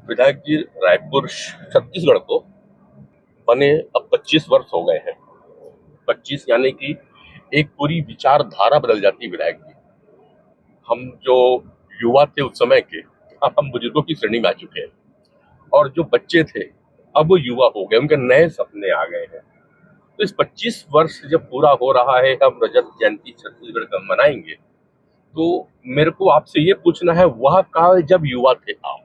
विधायक जी, रायपुर छत्तीसगढ़ को बने अब 25 वर्ष हो गए हैं। 25 यानी कि एक पूरी विचारधारा बदल जाती है विधायक जी। हम जो युवा थे उस समय के, अब हम बुजुर्गों की श्रेणी में आ चुके हैं, और जो बच्चे थे अब वो युवा हो गए, उनके नए सपने आ गए हैं। तो इस 25 वर्ष जब पूरा हो रहा है, हम रजत जयंती छत्तीसगढ़ का मनाएंगे, तो मेरे को आपसे ये पूछना है, वह काल जब युवा थे आप,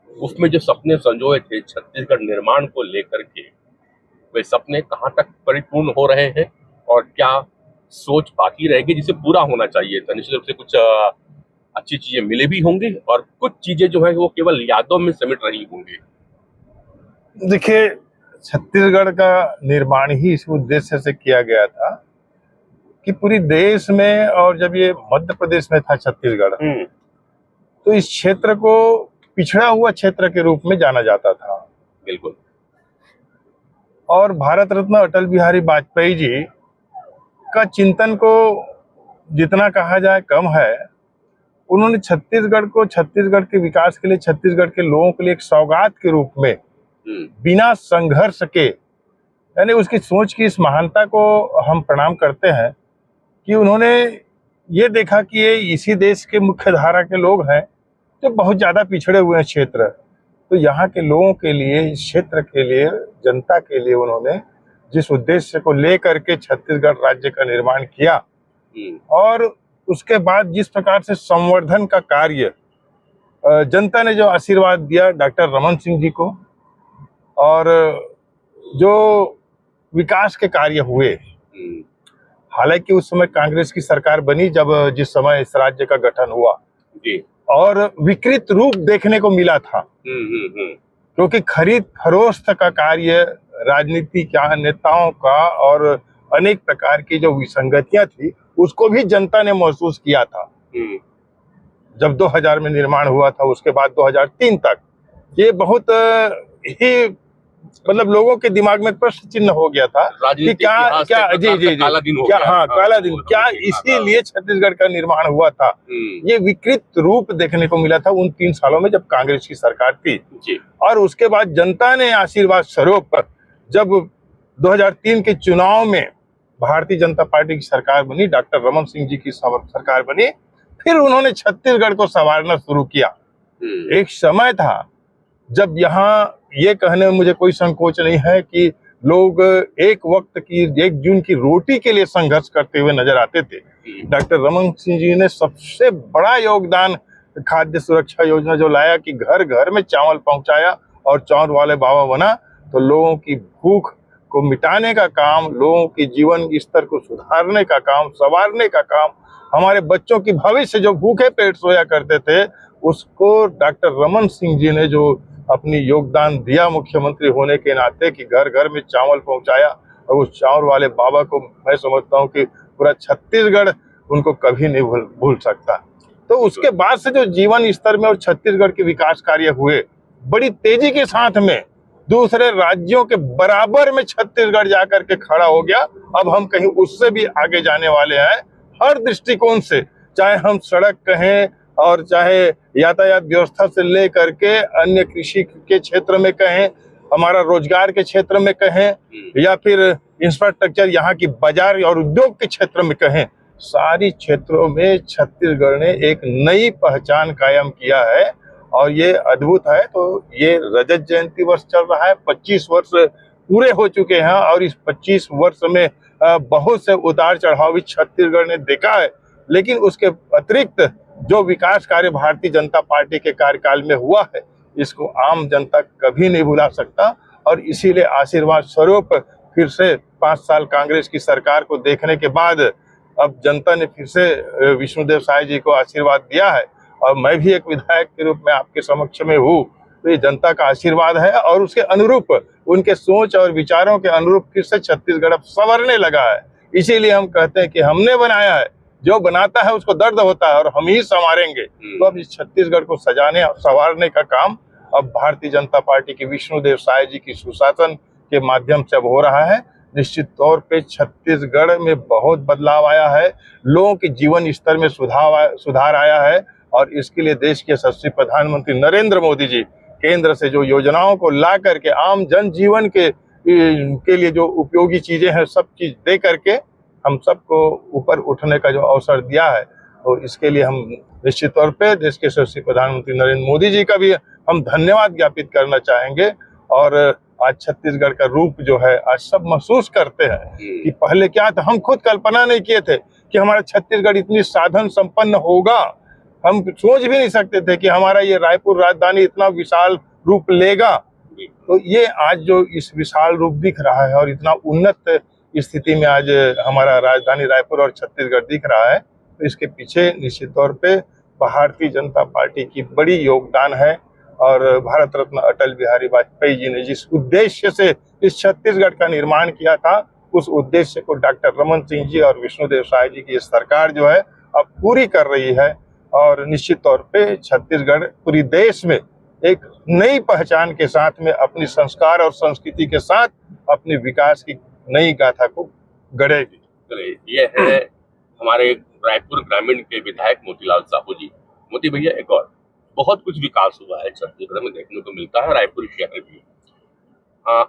उसमें जो सपने संजोए थे छत्तीसगढ़ निर्माण को लेकर के, वे सपने कहाँ तक परिपूर्ण हो रहे हैं और क्या सोच बाकी रहेगी जिसे पूरा होना चाहिए था? निश्चित रूप से कुछ अच्छी चीजें मिले भी होंगी और कुछ चीजें जो है वो केवल यादों में सिमट रही होंगी। देखिए, छत्तीसगढ़ का निर्माण ही इस उद्देश्य से किया गया था कि पूरी देश में, और जब ये मध्य प्रदेश में था छत्तीसगढ़, तो इस क्षेत्र को पिछड़ा हुआ क्षेत्र के रूप में जाना जाता था। बिल्कुल। और भारत रत्न अटल बिहारी वाजपेयी जी का चिंतन को जितना कहा जाए कम है। उन्होंने छत्तीसगढ़ को छत्तीसगढ़ के विकास के लिए, छत्तीसगढ़ के लोगों के लिए एक सौगात के रूप में, बिना संघर्ष के, यानी उसकी सोच की इस महानता को हम प्रणाम करते हैं कि उन्होंने ये देखा कि ये इसी देश के मुख्य धारा के लोग हैं जो बहुत ज़्यादा पिछड़े हुए हैं क्षेत्र। तो यहाँ के लोगों के लिए, इस क्षेत्र के लिए, जनता के लिए उन्होंने जिस उद्देश्य को लेकर के छत्तीसगढ़ राज्य का निर्माण किया, और उसके बाद जिस प्रकार से संवर्धन का कार्य जनता ने जो आशीर्वाद दिया डॉक्टर रमन सिंह जी को, और जो विकास के कार्य हुए, हालांकि उस समय कांग्रेस की सरकार बनी जब जिस समय इस राज्य का गठन हुआ जी, और विकृत रूप देखने को मिला था, क्योंकि खरीद फरोख्त का कार्य, राजनीति का, नेताओं का, और अनेक प्रकार की जो विसंगतियां थी उसको भी जनता ने महसूस किया था। जब 2000 में निर्माण हुआ था, उसके बाद 2003 तक ये बहुत ही मतलब लोगों के दिमाग में प्रश्न चिन्ह हो गया था कि क्या काला दिन हो गया। हाँ, काला दिन, क्या इसीलिए छत्तीसगढ़ का निर्माण हुआ था? ये विकृत रूप देखने को मिला था उन 3 सालों में जब कांग्रेस की सरकार थी जी। और उसके बाद जनता ने आशीर्वाद स्वरूप जब 2003 के चुनाव में भारतीय जनता पार्टी की सरकार बनी, डॉक्टर रमन सिंह जी की सरकार बनी, फिर उन्होंने छत्तीसगढ़ को संवारना शुरू किया। एक समय था जब यहाँ ये कहने में मुझे कोई संकोच नहीं है कि लोग एक वक्त की, 1 जून की रोटी के लिए संघर्ष करते हुए नजर आते थे। डॉक्टर रमन सिंह जी ने सबसे बड़ा योगदान खाद्य सुरक्षा योजना जो लाया कि घर घर में चावल पहुंचाया और चावल वाले बाबा बना, तो लोगों की भूख को मिटाने का काम, लोगों की जीवन स्तर को सुधारने का काम, संवारने का काम, हमारे बच्चों की भविष्य जो भूखे पेट सोया करते थे उसको डॉक्टर रमन सिंह जी ने जो अपनी योगदान दिया मुख्यमंत्री होने के नाते कि घर घर में चावल पहुंचाया, और उस चावल वाले बाबा को मैं समझता हूं कि पूरा छत्तीसगढ़ उनको कभी नहीं भूल सकता। तो उसके बाद से जो जीवन स्तर में और छत्तीसगढ़ के विकास कार्य हुए, बड़ी तेजी के साथ में दूसरे राज्यों के बराबर में छत्तीसगढ़ जाकर के खड़ा हो गया। अब हम कहीं उससे भी आगे जाने वाले हैं हर दृष्टिकोण से, चाहे हम सड़क कहें और चाहे यातायात व्यवस्था से लेकर के अन्य कृषि के क्षेत्र में कहें, हमारा रोजगार के क्षेत्र में कहें, या फिर इंफ्रास्ट्रक्चर, यहाँ की बाजार और उद्योग के क्षेत्र में कहें, सारी क्षेत्रों में छत्तीसगढ़ ने एक नई पहचान कायम किया है और ये अद्भुत है। तो ये रजत जयंती वर्ष चल रहा है, 25 वर्ष पूरे हो चुके हैं, और इस 25 वर्ष में बहुत से उतार चढ़ाव भी छत्तीसगढ़ ने देखा है। लेकिन उसके अतिरिक्त जो विकास कार्य भारतीय जनता पार्टी के कार्यकाल में हुआ है, इसको आम जनता कभी नहीं भुला सकता, और इसीलिए आशीर्वाद स्वरूप फिर से 5 साल कांग्रेस की सरकार को देखने के बाद अब जनता ने फिर से विष्णुदेव साय जी को आशीर्वाद दिया है, और मैं भी एक विधायक के रूप में आपके समक्ष में हूँ। तो ये जनता का आशीर्वाद है, और उसके अनुरूप, उनके सोच और विचारों के अनुरूप फिर से छत्तीसगढ़ अब संवरने लगा है। इसीलिए हम कहते हैं कि हमने बनाया है, जो बनाता है उसको दर्द होता है, और हम ही संवारेंगे। तो अब इस छत्तीसगढ़ को सजाने और संवारने का काम अब भारतीय जनता पार्टी की विष्णुदेव साय जी की सुशासन के माध्यम से अब हो रहा है। निश्चित तौर पे छत्तीसगढ़ में बहुत बदलाव आया है, लोगों के जीवन स्तर में सुधार आया है, और इसके लिए देश के यशस्वी प्रधानमंत्री नरेंद्र मोदी जी केंद्र से जो योजनाओं को ला करके आम जनजीवन के लिए जो उपयोगी चीजें हैं सब चीज दे करके हम सबको ऊपर उठने का जो अवसर दिया है, तो इसके लिए हम निश्चित तौर पे देश के यशस्वी प्रधानमंत्री नरेंद्र मोदी जी का भी हम धन्यवाद ज्ञापित करना चाहेंगे। और आज छत्तीसगढ़ का रूप जो है आज सब महसूस करते हैं कि पहले क्या था, हम खुद कल्पना नहीं किए थे कि हमारा छत्तीसगढ़ इतनी साधन संपन्न होगा। हम सोच भी नहीं सकते थे कि हमारा ये रायपुर राजधानी इतना विशाल रूप लेगा। तो ये आज जो इस विशाल रूप दिख रहा है और इतना उन्नत स्थिति में आज हमारा राजधानी रायपुर और छत्तीसगढ़ दिख रहा है, तो इसके पीछे निश्चित तौर पे भारतीय जनता पार्टी की बड़ी योगदान है। और भारत रत्न अटल बिहारी वाजपेयी जी ने जिस उद्देश्य से इस छत्तीसगढ़ का निर्माण किया था, उस उद्देश्य को डॉक्टर रमन सिंह जी और विष्णुदेव साय जी की सरकार जो है अब पूरी कर रही है। और निश्चित तौर पे छत्तीसगढ़ पूरी देश में एक नई पहचान के साथ में अपनी संस्कार और संस्कृति के साथ अपने विकास की नई गाथा को गढ़ेगी। ये है हमारे रायपुर ग्रामीण के विधायक मोतीलाल साहू जी। मोती भैया, एक और बहुत कुछ विकास हुआ है छत्तीसगढ़ में, देखने को मिलता है। रायपुर शहर भी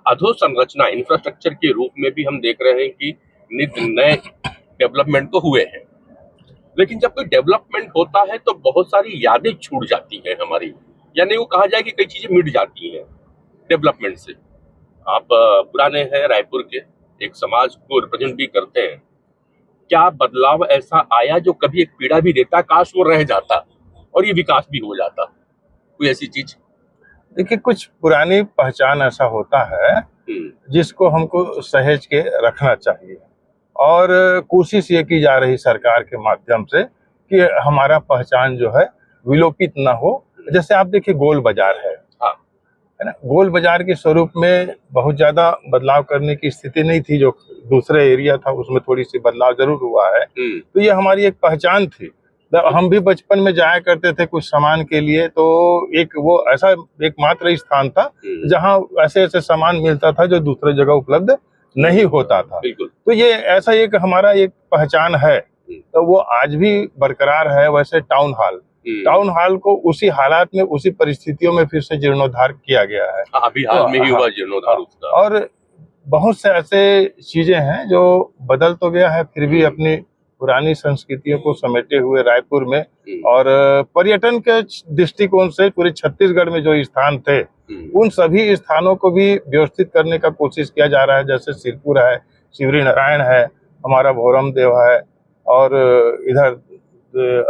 अधोसंरचना इंफ्रास्ट्रक्चर के रूप में भी हम देख रहे हैं कि नित नए डेवलपमेंट तो हुए हैं, लेकिन जब कोई डेवलपमेंट होता है तो बहुत सारी यादें छूट जाती हैं हमारी, यानी वो कहा जाए कि कई चीजें मिट जाती हैं डेवलपमेंट से। आप पुराने हैं रायपुर के, एक समाज को रिप्रेजेंट भी करते हैं। क्या बदलाव ऐसा आया जो कभी एक पीड़ा भी देता, काश वो रह जाता और ये विकास भी हो जाता, कोई ऐसी चीज? देखिए, कुछ पुरानी पहचान ऐसा होता है जिसको हमको सहेज के रखना चाहिए और कोशिश ये की जा रही सरकार के माध्यम से कि हमारा पहचान जो है विलोपित ना हो। जैसे आप देखिए, गोल बाजार है ना, गोल बाजार के स्वरूप में बहुत ज्यादा बदलाव करने की स्थिति नहीं थी। जो दूसरे एरिया था उसमें थोड़ी सी बदलाव जरूर हुआ है। तो ये हमारी एक पहचान थी। हम भी बचपन में जाया करते थे कुछ सामान के लिए, तो एक वो ऐसा एकमात्र स्थान था जहां ऐसे ऐसे सामान मिलता था जो दूसरे जगह उपलब्ध नहीं होता था। तो ये ऐसा एक हमारा एक पहचान है, तो वो आज भी बरकरार है। वैसे टाउन हॉल को उसी हालात में, उसी परिस्थितियों में फिर से जीर्णोद्धार किया गया है। अभी हाल में ही हुआ जीर्णोद्धार उसका। और बहुत से ऐसे चीजें हैं जो बदल तो गया है, फिर भी अपनी पुरानी संस्कृतियों को समेटे हुए रायपुर में और पर्यटन के दृष्टिकोण से पूरे छत्तीसगढ़ में जो स्थान थे, उन सभी स्थानों को भी व्यवस्थित करने का कोशिश किया जा रहा है। जैसे सिरपुर है, शिवरी नारायण है, हमारा भोरम देव है, और इधर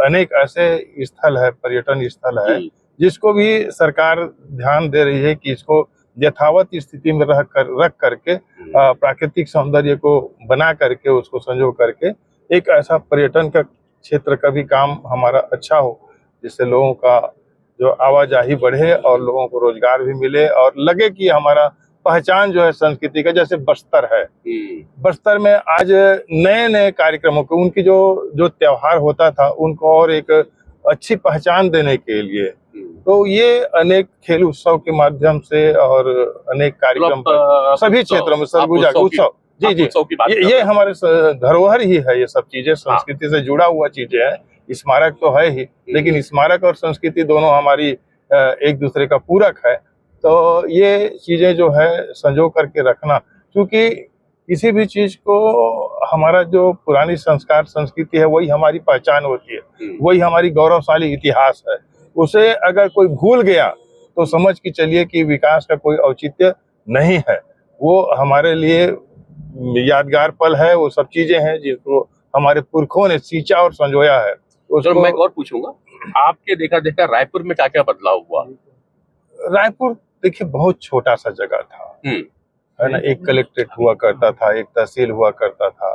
अनेक ऐसे स्थल है, पर्यटन स्थल है, जिसको भी सरकार ध्यान दे रही है कि इसको यथावत स्थिति में रख करके प्राकृतिक सौंदर्य को बना करके, उसको संजो करके एक ऐसा पर्यटन का क्षेत्र का भी काम हमारा अच्छा हो, जिससे लोगों का जो आवाजाही बढ़े और लोगों को रोजगार भी मिले और लगे कि हमारा पहचान जो है संस्कृति का। जैसे बस्तर है, बस्तर में आज नए नए कार्यक्रमों को, उनकी जो त्योहार होता था उनको और एक अच्छी पहचान देने के लिए, तो ये अनेक खेल उत्सव के माध्यम से और अनेक कार्यक्रम सभी क्षेत्रों में सरगुजा उत्सव, जी ये हमारे धरोहर ही है। ये सब चीजें संस्कृति से जुड़ा हुआ चीजें हैं। स्मारक तो है ही, लेकिन स्मारक और संस्कृति दोनों हमारी एक दूसरे का पूरक है। तो ये चीजें जो है संजो करके रखना, क्योंकि किसी भी चीज को हमारा जो पुरानी संस्कार संस्कृति है वही हमारी पहचान होती है, वही हमारी गौरवशाली इतिहास है। उसे अगर कोई भूल गया तो समझ के चलिए कि विकास का कोई औचित्य नहीं है। वो हमारे लिए यादगार पल है, वो सब चीजें हैं जिनको हमारे पुरखों ने सींचा और संजोया है। उसको मैं और पूछूंगा, आपके देखा रायपुर में क्या क्या बदलाव हुआ? रायपुर देखिए बहुत छोटा सा जगह था, है ना। एक कलेक्ट्रेट हुआ करता था, एक तहसील हुआ करता था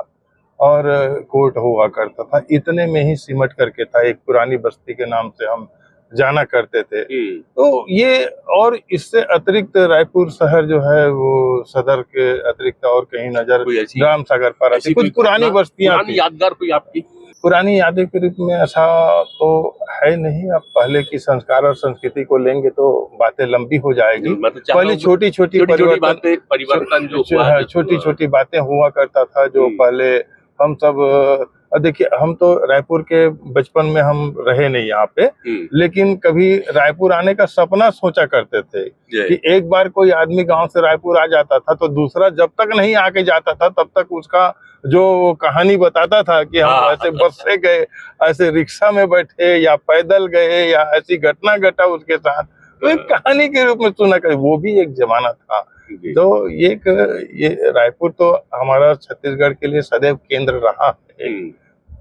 और कोर्ट हुआ करता था। इतने में ही सिमट करके था, एक पुरानी बस्ती के नाम से हम जाना करते थे। तो ये, और इससे अतिरिक्त रायपुर शहर जो है वो सदर के अतिरिक्त और कहीं नजर ग्राम सागर पर आती कुछ पुरानी बस्तियां थी। यादगार कोई आपकी पुरानी यादें के रूप में ऐसा तो है नहीं। अब पहले की संस्कार और संस्कृति को लेंगे तो बातें लंबी हो जाएगी। पहले छोटी छोटी परिवर्तन जो छोटी छोटी बातें हुआ करता था, जो पहले हम सब और देखिए हम तो रायपुर के बचपन में हम रहे नहीं यहाँ पे, लेकिन कभी रायपुर आने का सपना सोचा करते थे कि एक बार कोई आदमी गांव से रायपुर आ जाता था तो दूसरा जब तक नहीं आके जाता था तब तक उसका जो कहानी बताता था कि हम ऐसे बस से गए, ऐसे रिक्शा में बैठे या पैदल गए या ऐसी घटना घटा उसके साथ, तो एक कहानी के रूप में सुना कर, वो भी एक जमाना था। तो ये रायपुर तो हमारा छत्तीसगढ़ के लिए सदैव केंद्र रहा है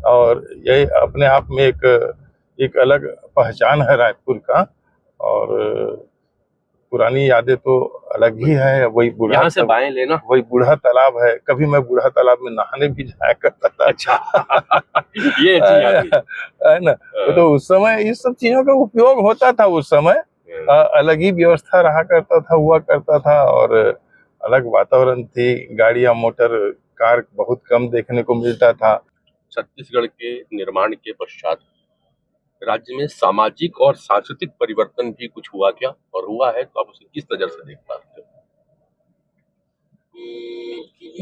और ये अपने आप में एक अलग पहचान है रायपुर का। और पुरानी यादें तो अलग ही है। वही बूढ़ा यहाँ से बाएं लेना, वही बूढ़ा तालाब है, कभी मैं बूढ़ा तालाब में नहाने भी जाया करता था। अच्छा ये अच्छी याद है ना। तो उस समय इस सब चीजों का उपयोग होता था, उस समय अलग ही व्यवस्था रहा करता था, हुआ करता था और अलग वातावरण थी। गाड़ियां मोटर कार बहुत कम देखने को मिलता था। छत्तीसगढ़ के निर्माण के पश्चात राज्य में सामाजिक और सांस्कृतिक परिवर्तन भी कुछ हुआ क्या, और हुआ है तो आप उसे किस नजर से देख पाते हो?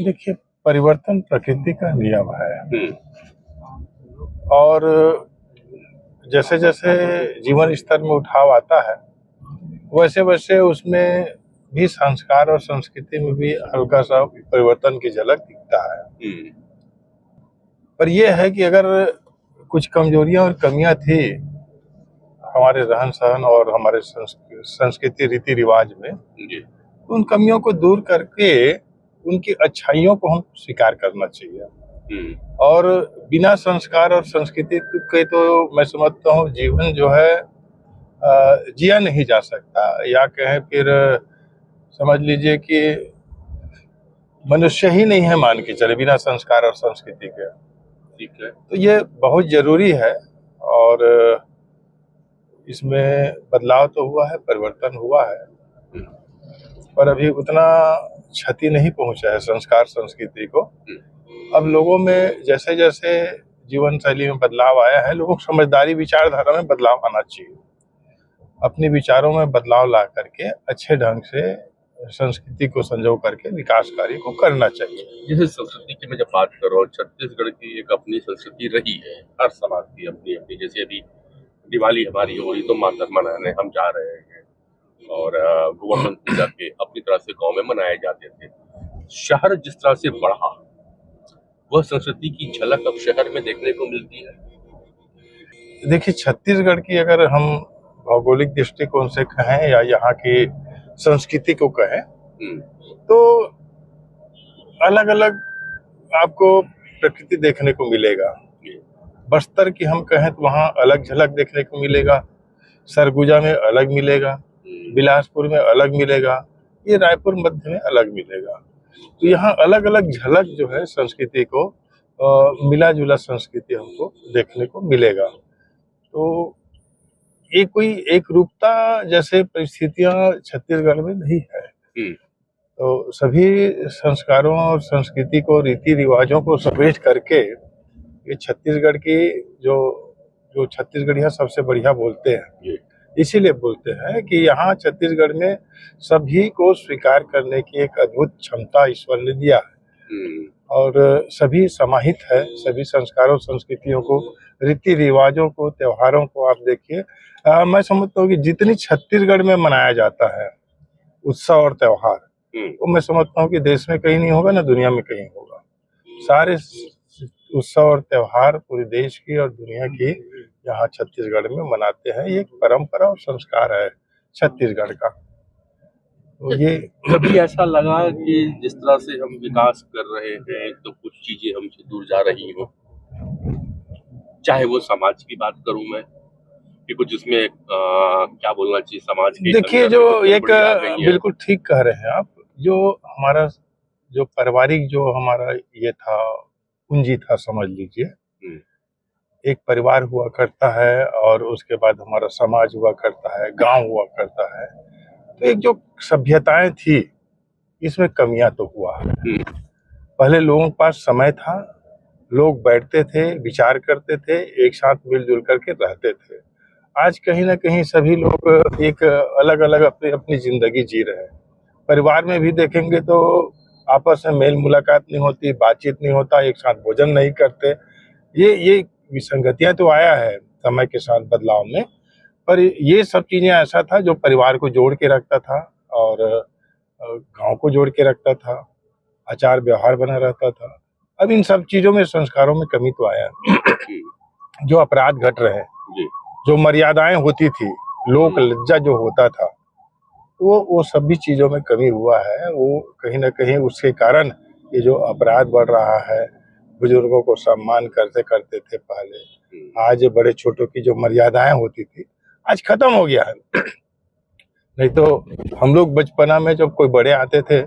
देखिए, परिवर्तन प्रकृति का नियम है और जैसे जैसे जीवन स्तर में उठाव आता है वैसे वैसे उसमें भी संस्कार और संस्कृति में भी हल्का सा परिवर्तन की झलक दिखता है। पर यह है कि अगर कुछ कमजोरियां और कमियां थी हमारे रहन सहन और हमारे संस्कृति रीति रिवाज में, तो उन कमियों को दूर करके उनकी अच्छाइयों को हम स्वीकार करना चाहिए। और बिना संस्कार और संस्कृति के तो मैं समझता हूँ जीवन जो है जिया नहीं जा सकता, या कहें फिर समझ लीजिए कि मनुष्य ही नहीं है मान के चले बिना संस्कार और संस्कृति के। ठीक है, तो ये बहुत जरूरी है और इसमें बदलाव तो हुआ है, परिवर्तन हुआ है, पर अभी उतना क्षति नहीं पहुंचा है संस्कार संस्कृति को। अब लोगों में जैसे जैसे जीवन शैली में बदलाव आया है, लोगों को समझदारी विचारधारा में बदलाव आना चाहिए। अपने विचारों में बदलाव ला करके अच्छे ढंग से संस्कृति को संजो करके विकास कार्य को करना चाहिए। जैसे संस्कृति की मैं जब बात कर रहा हूँ, छत्तीसगढ़ की एक अपनी संस्कृति रही है, हर समाज की अपनी अपनी। जैसे अभी दिवाली हमारी हो रही तो मातर मनाने हम जा रहे हैं और गोवर्धन पूजा के अपनी तरह से गांव में मनाए जाते थे। शहर जिस तरह से बढ़ा वह संस्कृति की झलक अब शहर में देखने को मिलती है। देखिए, छत्तीसगढ़ की अगर हम भौगोलिक दृष्टिकोण से कहें या यहाँ की संस्कृति को कहें तो अलग अलग आपको प्रकृति देखने को मिलेगा। बस्तर की हम कहें तो वहाँ अलग झलक देखने को मिलेगा, सरगुजा में अलग मिलेगा, बिलासपुर में अलग मिलेगा, ये रायपुर मध्य में अलग मिलेगा। तो यहाँ अलग अलग झलक जो है संस्कृति को मिला जुला संस्कृति हमको देखने को मिलेगा। तो ये कोई एक रूपता जैसे परिस्थितियां छत्तीसगढ़ में नहीं है। तो सभी संस्कारों और संस्कृति को रीति रिवाजों को समेट करके ये छत्तीसगढ़ की जो छत्तीसगढ़िया सबसे बढ़िया बोलते हैं, इसीलिए बोलते हैं कि यहाँ छत्तीसगढ़ में सभी को स्वीकार करने की एक अद्भुत क्षमता ईश्वर ने दिया है और सभी समाहित है। सभी संस्कारों संस्कृतियों को, रीति रिवाजों को, त्योहारों को आप देखिए, मैं समझता हूँ कि जितनी छत्तीसगढ़ में मनाया जाता है उत्सव और त्योहार, तो मैं समझता हूँ कि देश में कहीं नहीं होगा ना दुनिया में कहीं होगा। सारे उत्सव और त्योहार पूरे देश की और दुनिया की यहाँ छत्तीसगढ़ में मनाते हैं। ये एक परंपरा और संस्कार है छत्तीसगढ़ का। तो ये कभी ऐसा लगा कि जिस तरह से हम विकास कर रहे हैं तो कुछ चीजें हमसे दूर जा रही हो, चाहे वो समाज की बात करूं मैं कि कुछ इसमें क्या बोलना चाहिए समाज के। देखिए, जो एक बिल्कुल ठीक कह रहे हैं आप, जो हमारा जो पारिवारिक जो हमारा ये था पूंजी था, समझ लीजिए एक परिवार हुआ करता है और उसके बाद हमारा समाज हुआ करता है, गांव हुआ करता है। तो एक जो सभ्यताएं थी इसमें कमियां तो हुआ है। पहले लोगों के पास समय था, लोग बैठते थे, विचार करते थे, एक साथ मिलजुल करके रहते थे। आज कहीं ना कहीं सभी लोग एक अलग अलग अपनी अपनी जिंदगी जी रहे हैं। परिवार में भी देखेंगे तो आपस में मेल मुलाकात नहीं होती, बातचीत नहीं होता, एक साथ भोजन नहीं करते। ये विसंगतियां तो आया है समय के साथ बदलाव में, पर ये सब चीजें ऐसा था जो परिवार को जोड़ के रखता था और गांव को जोड़ के रखता था, आचार व्यवहार बना रहता था। अब इन सब चीजों में, संस्कारों में कमी तो आया। जो अपराध घट रहे हैं, जी। जो मर्यादाएं होती थी, लोक लज्जा जो होता था, वो सभी चीजों में कमी हुआ है। वो कहीं ना कहीं उसके कारण ये जो अपराध बढ़ रहा है, बुजुर्गों को सम्मान करते करते थे पहले, आज बड़े छोटों की जो मर्यादाएं होती थी, आज खत्म हो गया है। नहीं तो हम लोग बचपना में जब कोई बड़े आते थे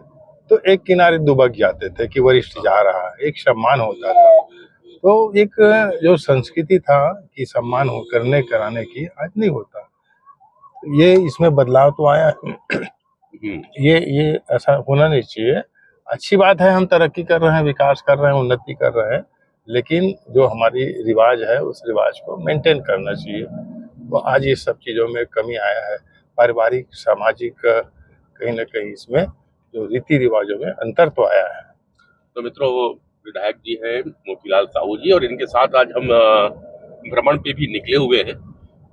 तो एक किनारे दुबक जाते थे कि वरिष्ठ जा रहा है, एक सम्मान होता था। तो एक जो संस्कृति था कि सम्मान हो करने कराने की, आज नहीं होता। ये इसमें बदलाव तो आया है। ये ऐसा होना नहीं चाहिए। अच्छी बात है, हम तरक्की कर रहे हैं, विकास कर रहे हैं, उन्नति कर रहे हैं, लेकिन जो हमारी रिवाज है उस रिवाज को मेंटेन करना चाहिए। तो आज ये सब चीज़ों में कमी आया है। पारिवारिक, सामाजिक, कहीं ना कहीं इसमें जो रीति रिवाजों में अंतर तो आया है। तो मित्रों, विधायक जी हैं मोतीलाल साहू जी, और इनके साथ आज हम भ्रमण पे भी निकले हुए हैं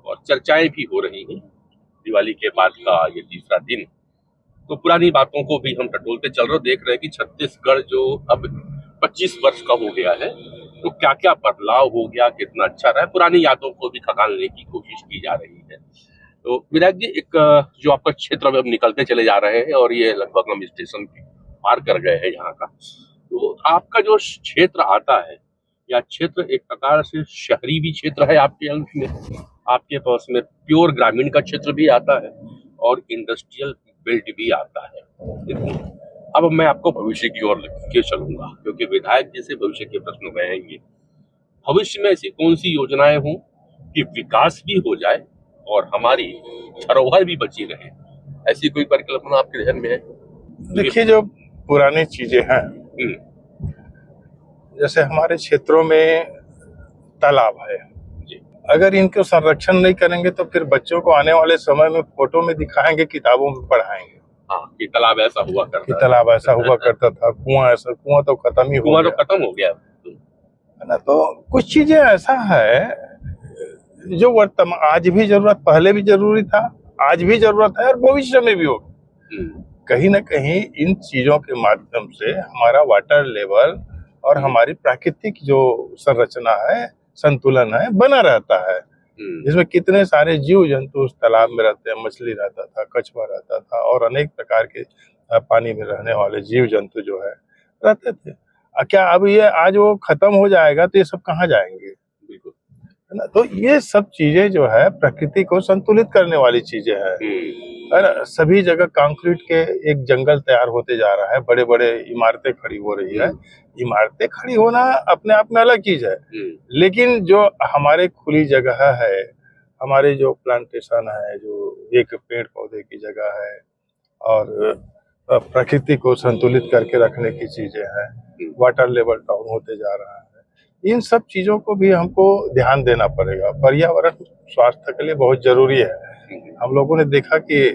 और चर्चाएं भी हो रही हैं। दिवाली के बाद का ये तीसरा दिन, तो पुरानी बातों को भी हम टटोलते चल रहे, देख रहे हैं कि छत्तीसगढ़ जो अब 25 वर्ष का हो गया है, तो क्या क्या बदलाव हो गया, कितना अच्छा रहा है, पुरानी यादों को भी खंगालने की कोशिश की जा रही है। तो विधायक जी, एक जो आपका क्षेत्र में अब निकलते चले जा रहे हैं और ये लगभग हम स्टेशन पार कर गए हैं यहाँ का, तो आपका जो क्षेत्र आता है, या क्षेत्र एक प्रकार से शहरी भी क्षेत्र है आपके अंश में, आपके पास में प्योर ग्रामीण का क्षेत्र भी आता है और इंडस्ट्रियल बेल्ट भी आता है। अब मैं आपको भविष्य की ओर लेके चलूंगा, क्योंकि विधायक जी से भविष्य के प्रश्न रहेंगे। भविष्य में ऐसी कौन सी योजनाएं हों कि विकास भी हो जाए और हमारी धरोहर भी बची रहे, ऐसी कोई परिकल्पना आपके ध्यान में है? देखिए, जो पुरानी चीजें हैं, जैसे हमारे क्षेत्रों में तालाब है, अगर इनको संरक्षण नहीं करेंगे तो फिर बच्चों को आने वाले समय में फोटो में दिखाएंगे, किताबों में पढ़ाएंगे कि तालाब ऐसा हुआ करता, कि तालाब ऐसा हुआ करता था, कुआं ऐसा, कुआं तो खत्म ही हो गया, तो खत्म हो गया है ना। तो कुछ चीजें ऐसा है जो वर्तमान, आज भी जरूरत, पहले भी जरूरी था, आज भी जरूरत है और भविष्य में भी होगी। कहीं ना कहीं इन चीजों के माध्यम से हमारा वाटर लेवल और हमारी प्राकृतिक जो संरचना है, संतुलन है, बना रहता है। जिसमें कितने सारे जीव जंतु उस तालाब में रहते हैं, मछली रहता था, कछुआ रहता था और अनेक प्रकार के पानी में रहने वाले जीव जंतु जो है रहते थे। क्या अब ये आज वो खत्म हो जाएगा तो ये सब कहाँ जाएंगे? बिल्कुल, है ना। तो ये सब चीजें जो है प्रकृति को संतुलित करने वाली चीजें हैं। और सभी जगह कंक्रीट के एक जंगल तैयार होते जा रहा है, बड़े बड़े इमारतें खड़ी हो रही है। इमारतें खड़ी होना अपने आप में अलग चीज है, लेकिन जो हमारे खुली जगह है, हमारे जो प्लांटेशन है, जो एक पेड़ पौधे की जगह है और प्रकृति को संतुलित करके रखने की चीजें हैं, वाटर लेवल डाउन होते जा रहा है। इन सब चीजों को भी हमको ध्यान देना पड़ेगा। पर्यावरण स्वास्थ्य के लिए बहुत जरूरी है। हम लोगों ने देखा कि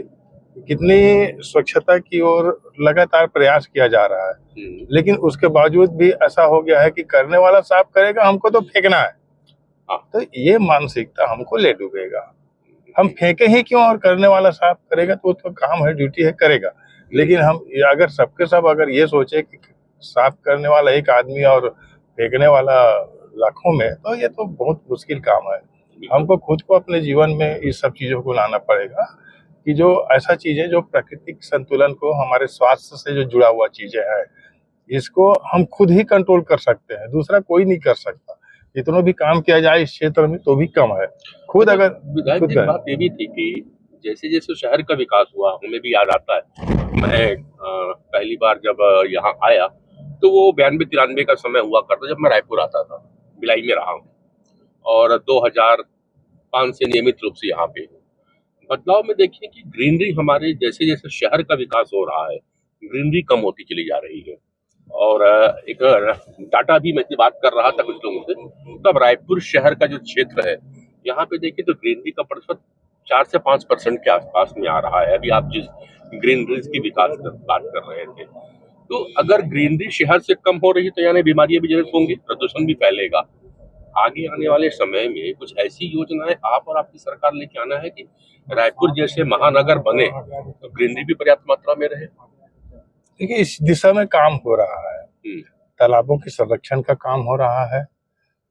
कितनी स्वच्छता की ओर लगातार प्रयास किया जा रहा है, लेकिन उसके बावजूद भी ऐसा हो गया है कि करने वाला साफ करेगा, हमको तो फेंकना है। तो ये मानसिकता हमको ले डूबेगा। हम फेंके ही क्यों और करने वाला साफ करेगा, तो काम है, ड्यूटी है, करेगा। लेकिन हम अगर सबके सब अगर ये सोचे कि साफ करने वाला एक आदमी और फेंकने वाला लाखों में, तो ये तो बहुत मुश्किल काम है। हमको खुद को अपने जीवन में इस सब चीजों को लाना पड़ेगा कि जो ऐसा चीजें जो प्राकृतिक संतुलन को, हमारे स्वास्थ्य से जो जुड़ा हुआ चीजें हैं, इसको हम खुद ही कंट्रोल कर सकते हैं, दूसरा कोई नहीं कर सकता। जितना भी काम किया जाए इस क्षेत्र में तो भी कम है। खुद अगर खुद बात ये भी थी कि जैसे जैसे शहर का विकास हुआ, हमें भी याद आता है, मैं पहली बार जब यहाँ आया तो वो 92-93 का समय हुआ करता जब मैं रायपुर आता था, भिलाई में रहा हूँ, और 2005 से नियमित रूप से यहाँ पे बदलाव में देखिए कि ग्रीनरी हमारे जैसे जैसे शहर का विकास हो रहा है, ग्रीनरी कम होती चली जा रही है। और एक डाटा भी मैं बात कर रहा था कुछ लोगों से, तब रायपुर शहर का जो क्षेत्र है यहाँ पे देखिए तो ग्रीनरी का प्रतिशत 4 से 5% के आसपास में आ रहा है। अभी आप जिस ग्रीनरीज की विकास की बात कर रहे थे, तो अगर ग्रीनरी शहर से कम हो रही है तो यानी बीमारियां भी जनक होंगी, प्रदूषण भी फैलेगा। आगे आने वाले समय में कुछ ऐसी योजनाएं आप और आपकी सरकार लेके आना है कि रायपुर जैसे महानगर बने तो ग्रीनरी भी पर्याप्त मात्रा में रहे। देखिए, इस दिशा में काम हो रहा है। हम्म, तालाबों के संरक्षण का काम हो रहा है,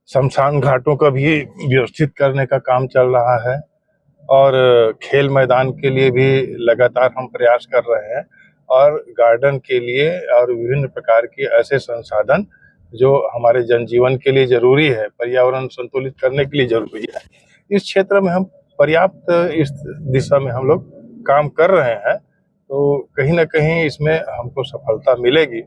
शमशान घाटों का भी व्यवस्थित करने का काम चल रहा है, और खेल मैदान के लिए भी लगातार हम प्रयास कर रहे हैं, और गार्डन के लिए और विभिन्न प्रकार के ऐसे संसाधन जो हमारे जनजीवन के लिए जरूरी है, पर्यावरण संतुलित करने के लिए जरूरी है, इस क्षेत्र में हम पर्याप्त इस दिशा में हम लोग काम कर रहे हैं। तो कहीं ना कहीं इसमें हमको सफलता मिलेगी।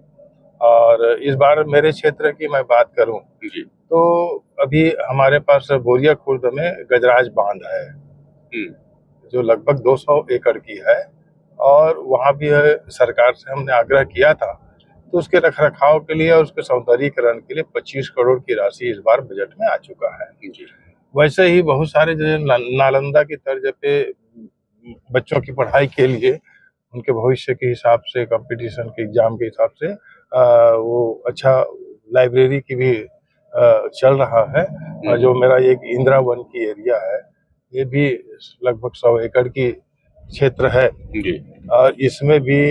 और इस बार मेरे क्षेत्र की मैं बात करूं जी। तो अभी हमारे पास बोरिया खुर्द में गजराज बांध है, हम्म, जो लगभग 200 एकड़ की है, और वहाँ भी सरकार से हमने आग्रह किया था, तो उसके रखरखाव के लिए और उसके सौंदर्यीकरण के लिए 25 करोड़ की राशि इस बार बजट में आ चुका है। जी। वैसे ही बहुत सारे जैसे नालंदा की तर्ज पे बच्चों की पढ़ाई के लिए, उनके भविष्य के हिसाब से, कंपटीशन के एग्जाम के हिसाब से वो अच्छा लाइब्रेरी की भी चल रहा है। और जो मेरा एक इंदिरा वन की एरिया है, ये भी लगभग 100 एकड़ की क्षेत्र है, जी। और इसमें भी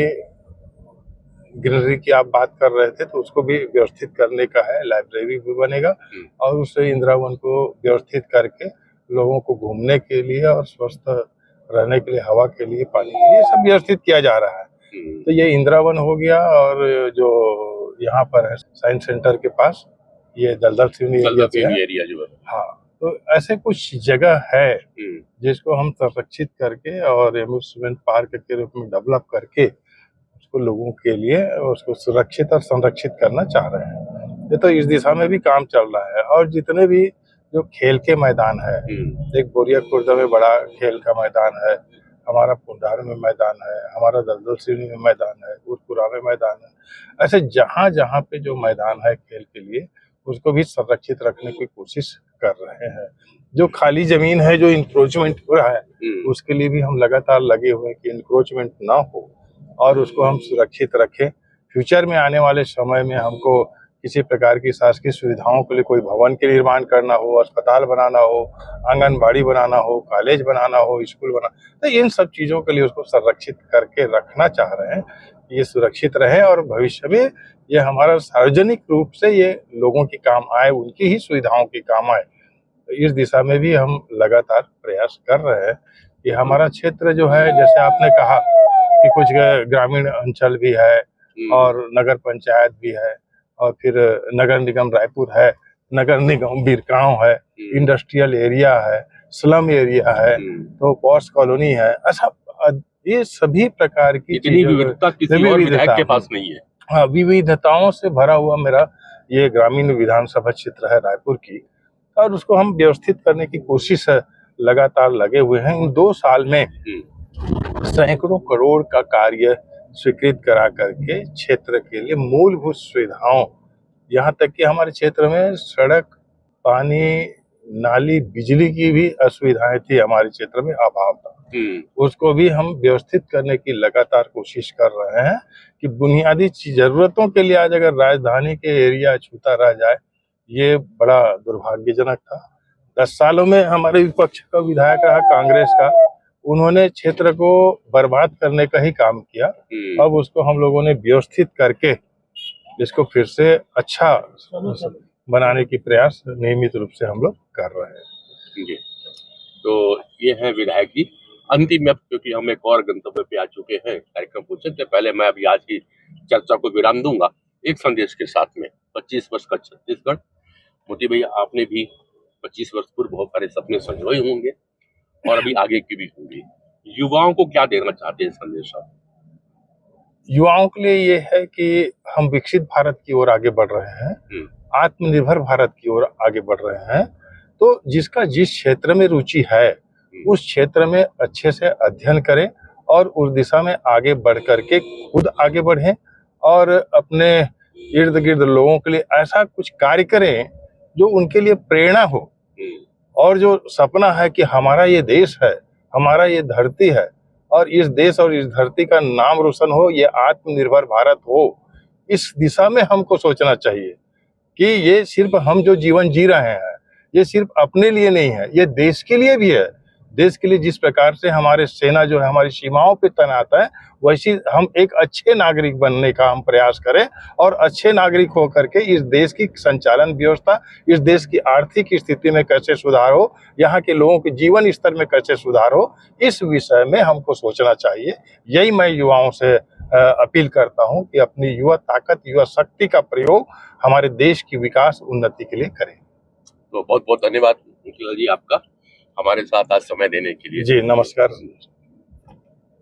ग्रीनरी की आप बात कर रहे थे, तो उसको भी व्यवस्थित करने का है, लाइब्रेरी भी बनेगा, और उस इंदिरा वन को व्यवस्थित करके लोगों को घूमने के लिए और स्वस्थ रहने के लिए, हवा के लिए, पानी के लिए, सब व्यवस्थित किया जा रहा है। तो ये इंदिरा वन हो गया, और जो यहाँ पर है साइंस सेंटर के पास, ये दलदल सिवनी एरिया जो है। हाँ, तो ऐसे कुछ जगह है जिसको हम संरक्षित करके और एम्यूजमेंट पार्क के रूप में डेवलप करके उसको लोगों के लिए उसको सुरक्षित और संरक्षित करना चाह रहे हैं। ये तो इस दिशा में भी काम चल रहा है। और जितने भी जो खेल के मैदान है, एक बोरिया खुर्द में बड़ा खेल का मैदान है, हमारा पुंडार में मैदान है, हमारा दलदल सिवनी में मैदान है, उरपुरा में मैदान है, ऐसे जहाँ जहाँ पे जो मैदान है खेल के लिए, उसको भी संरक्षित रखने की कोशिश कर रहे हैं। जो खाली जमीन है, जो इंक्रोचमेंट हो रहा है, उसके लिए भी हम लगातार लगे हुए हैं कि इंक्रोचमेंट ना हो और उसको हम सुरक्षित रखें। फ्यूचर में आने वाले समय में हमको किसी प्रकार की शासकीय सुविधाओं के लिए कोई भवन के निर्माण करना हो, अस्पताल बनाना हो, आंगनबाड़ी बनाना हो, कॉलेज बनाना हो, स्कूल बनाना, तो इन सब चीज़ों के लिए उसको संरक्षित करके रखना चाह रहे हैं, ये सुरक्षित रहे और भविष्य में ये हमारा सार्वजनिक रूप से ये लोगों के काम आए, उनकी ही सुविधाओं के काम आए। तो इस दिशा में भी हम लगातार प्रयास कर रहे हैं कि हमारा क्षेत्र जो है, जैसे आपने कहा कि कुछ ग्रामीण अंचल भी है और नगर पंचायत भी है, और फिर नगर निगम रायपुर है, नगर निगम बिरगांव है, इंडस्ट्रियल एरिया है, स्लम एरिया है, तो पॉश कॉलोनी है। ऐसा ये सभी प्रकार की इतनी विविधता किसी और विधायक के पास नहीं है। हाँ, विविधताओं से भरा हुआ मेरा ये ग्रामीण विधानसभा क्षेत्र है रायपुर की, और उसको हम व्यवस्थित करने की कोशिश लगातार लगे हुए हैं। इन 2 साल में सैकड़ों करोड़ का कार्य स्वीकृत करा करके क्षेत्र के लिए मूलभूत सुविधाओं, यहाँ तक कि हमारे क्षेत्र में सड़क, पानी, नाली, बिजली की भी असुविधाएं थी, हमारे क्षेत्र में अभाव था, उसको भी हम व्यवस्थित करने की लगातार कोशिश कर रहे हैं कि बुनियादी जरूरतों के लिए आज अगर राजधानी के एरिया छूता रह जाए, ये बड़ा दुर्भाग्यजनक था। 10 सालों में हमारे विपक्ष का विधायक रहा कांग्रेस का, उन्होंने क्षेत्र को बर्बाद करने का ही काम किया। अब उसको हम लोगों ने व्यवस्थित करके इसको फिर से अच्छा बनाने की प्रयास नियमित रूप से हम लोग कर रहे हैं। जी, तो ये है विधायक जी। अंतिम में, क्योंकि हम एक और गंतव्य पे आ चुके हैं कार्यक्रम पूछने से पहले, मैं अभी आज की चर्चा को विराम दूंगा एक संदेश के साथ में। 25 वर्ष का छत्तीसगढ़, मोती भैया आपने भी 25 वर्ष पूर्व बहुत सारे सपने संजोए होंगे और अभी आगे की भी होंगी। युवाओं को क्या देना चाहते हैं संदेश आप? युवाओं के लिए ये है कि हम विकसित भारत की ओर आगे बढ़ रहे हैं, आत्मनिर्भर भारत की ओर आगे बढ़ रहे हैं। तो जिसका जिस क्षेत्र में रुचि है उस क्षेत्र में अच्छे से अध्ययन करें और उस दिशा में आगे बढ़ करके खुद आगे बढ़ें और अपने इर्द गिर्द लोगों के लिए ऐसा कुछ कार्य करें जो उनके लिए प्रेरणा हो। और जो सपना है कि हमारा ये देश है, हमारा ये धरती है, और इस देश और इस धरती का नाम रोशन हो, ये आत्मनिर्भर भारत हो, इस दिशा में हमको सोचना चाहिए कि ये सिर्फ हम जो जीवन जी रहे हैं, ये सिर्फ अपने लिए नहीं है, ये देश के लिए भी है। देश के लिए जिस प्रकार से हमारे सेना जो है हमारी सीमाओं पे तैनात है, वैसे हम एक अच्छे नागरिक बनने का हम प्रयास करें और अच्छे नागरिक होकर के इस देश की संचालन व्यवस्था, इस देश की आर्थिक स्थिति में कैसे सुधार हो, यहाँ के लोगों के जीवन स्तर में कैसे सुधार हो, इस विषय में हमको सोचना चाहिए। यही मैं युवाओं से अपील करता हूँ कि अपनी युवा ताकत, युवा शक्ति का प्रयोग हमारे देश की विकास उन्नति के लिए करें। तो बहुत बहुत धन्यवाद मुखीलाल जी आपका हमारे साथ आज समय देने के लिए। जी नमस्कार।